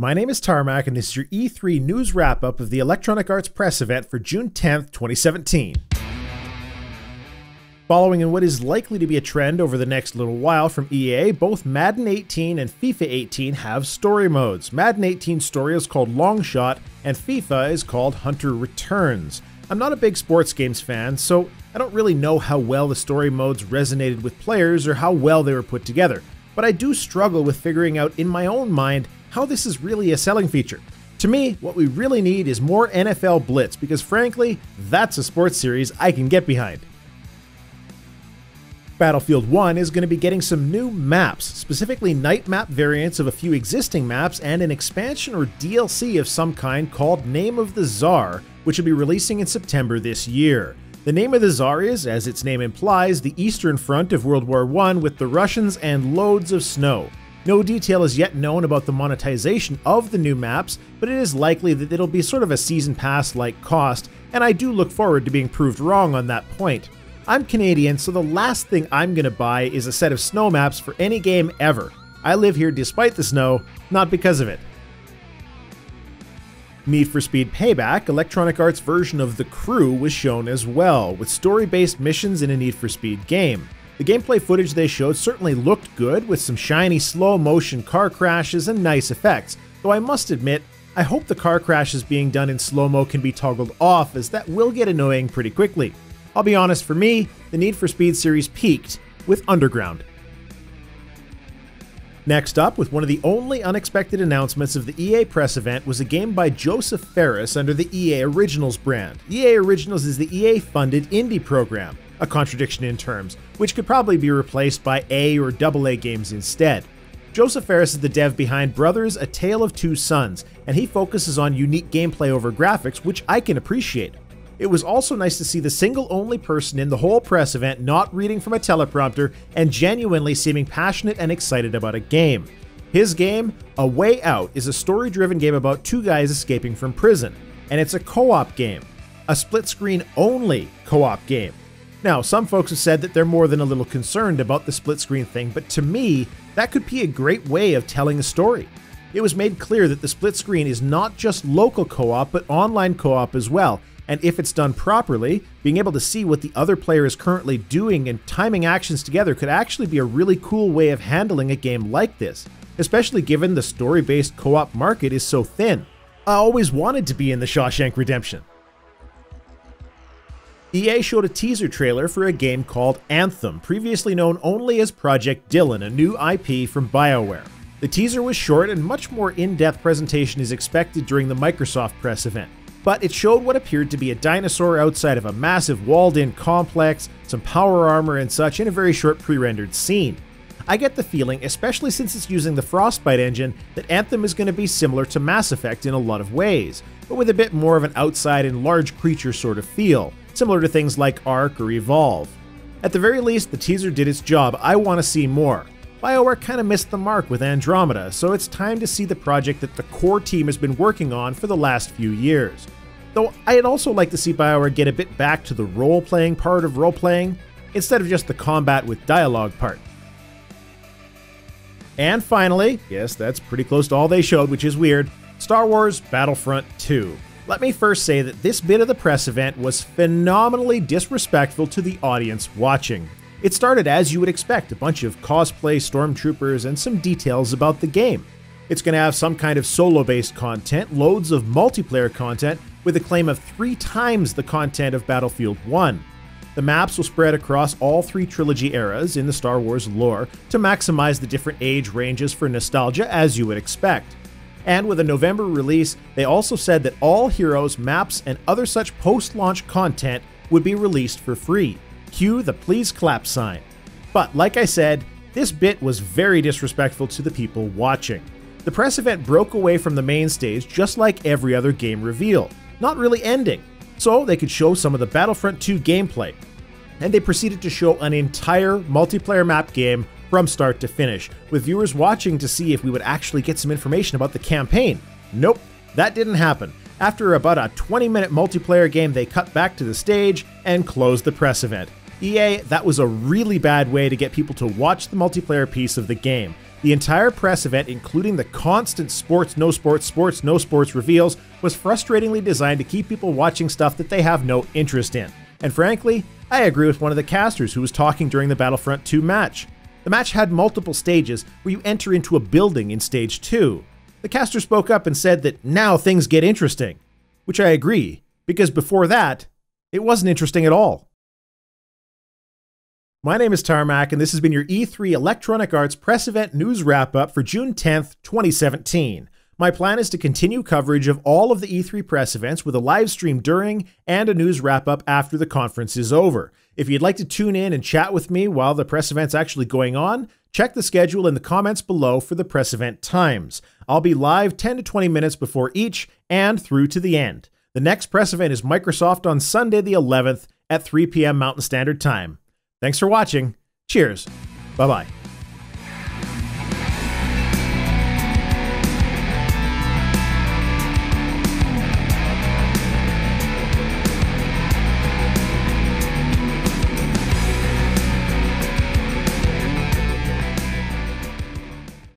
My name is Tarmack, and this is your E3 news wrap-up of the Electronic Arts press event for June 10th, 2017. Following in what is likely to be a trend over the next little while from EA, both Madden 18 and FIFA 18 have story modes. Madden 18's story is called Long Shot, and FIFA is called Hunter Returns. I'm not a big sports games fan, so I don't really know how well the story modes resonated with players or how well they were put together, but I do struggle with figuring out in my own mind how this is really a selling feature. To me, what we really need is more NFL Blitz, because frankly, that's a sports series I can get behind. Battlefield 1 is going to be getting some new maps, specifically night map variants of a few existing maps and an expansion or DLC of some kind called Name of the Tsar, which will be releasing in September this year. The Name of the Tsar is, as its name implies, the eastern front of World War I with the Russians and loads of snow. No detail is yet known about the monetization of the new maps, but it is likely that it'll be sort of a season pass-like cost, and I do look forward to being proved wrong on that point. I'm Canadian, so the last thing I'm gonna buy is a set of snow maps for any game ever. I live here despite the snow, not because of it. Need for Speed Payback, Electronic Arts' version of The Crew, was shown as well, with story-based missions in a Need for Speed game. The gameplay footage they showed certainly looked good, with some shiny slow-motion car crashes and nice effects, though I must admit, I hope the car crashes being done in slow-mo can be toggled off, as that will get annoying pretty quickly. I'll be honest, for me, the Need for Speed series peaked with Underground. Next up, with one of the only unexpected announcements of the EA press event, was a game by Joseph Fares under the EA Originals brand. EA Originals is the EA-funded indie program, a contradiction in terms, which could probably be replaced by A or AA games instead. Joseph Fares is the dev behind Brothers: A Tale of Two Sons, and he focuses on unique gameplay over graphics, which I can appreciate. It was also nice to see the single only person in the whole press event not reading from a teleprompter and genuinely seeming passionate and excited about a game. His game, A Way Out, is a story-driven game about two guys escaping from prison, and it's a co-op game, a split-screen only co-op game. Now, some folks have said that they're more than a little concerned about the split-screen thing, but to me, that could be a great way of telling a story. It was made clear that the split-screen is not just local co-op, but online co-op as well, and if it's done properly, being able to see what the other player is currently doing and timing actions together could actually be a really cool way of handling a game like this, especially given the story-based co-op market is so thin. I always wanted to be in the Shawshank Redemption. EA showed a teaser trailer for a game called Anthem, previously known only as Project Dylan, a new IP from BioWare. The teaser was short, and much more in-depth presentation is expected during the Microsoft press event. But it showed what appeared to be a dinosaur outside of a massive walled-in complex, some power armor and such in a very short pre-rendered scene. I get the feeling, especially since it's using the Frostbite engine, that Anthem is going to be similar to Mass Effect in a lot of ways, but with a bit more of an outside and large creature sort of feel, similar to things like Ark or Evolve. At the very least, the teaser did its job. I want to see more. BioWare kind of missed the mark with Andromeda, so it's time to see the project that the core team has been working on for the last few years. Though I'd also like to see BioWare get a bit back to the role-playing part of role-playing, instead of just the combat with dialogue part. And finally, yes, that's pretty close to all they showed, which is weird, Star Wars Battlefront 2. Let me first say that this bit of the press event was phenomenally disrespectful to the audience watching. It started as you would expect, a bunch of cosplay stormtroopers and some details about the game. It's going to have some kind of solo-based content, loads of multiplayer content, with a claim of 3 times the content of Battlefield 1. The maps will spread across all 3 trilogy eras in the Star Wars lore to maximize the different age ranges for nostalgia, as you would expect. And with a November release, they also said that all heroes, maps, and other such post-launch content would be released for free. Cue the please clap sign. But like I said, this bit was very disrespectful to the people watching. The press event broke away from the main stage just like every other game reveal, not really ending, so they could show some of the Battlefront 2 gameplay. And they proceeded to show an entire multiplayer map game from start to finish, with viewers watching to see if we would actually get some information about the campaign. Nope, that didn't happen. After about a 20-minute multiplayer game, they cut back to the stage and closed the press event. EA, that was a really bad way to get people to watch the multiplayer piece of the game. The entire press event, including the constant sports, no sports, sports, no sports reveals, was frustratingly designed to keep people watching stuff that they have no interest in. And frankly, I agree with one of the casters who was talking during the Battlefront 2 match. The match had multiple stages where you enter into a building in stage 2. The caster spoke up and said that now things get interesting, which I agree, because before that, it wasn't interesting at all. My name is Tarmack, and this has been your E3 Electronic Arts Press Event News Wrap-Up for June 10th, 2017. My plan is to continue coverage of all of the E3 press events with a live stream during and a news wrap-up after the conference is over. If you'd like to tune in and chat with me while the press event's actually going on, check the schedule in the comments below for the press event times. I'll be live 10 to 20 minutes before each and through to the end. The next press event is Microsoft on Sunday the 11th at 3 p.m. Mountain Standard Time. Thanks for watching. Cheers. Bye-bye.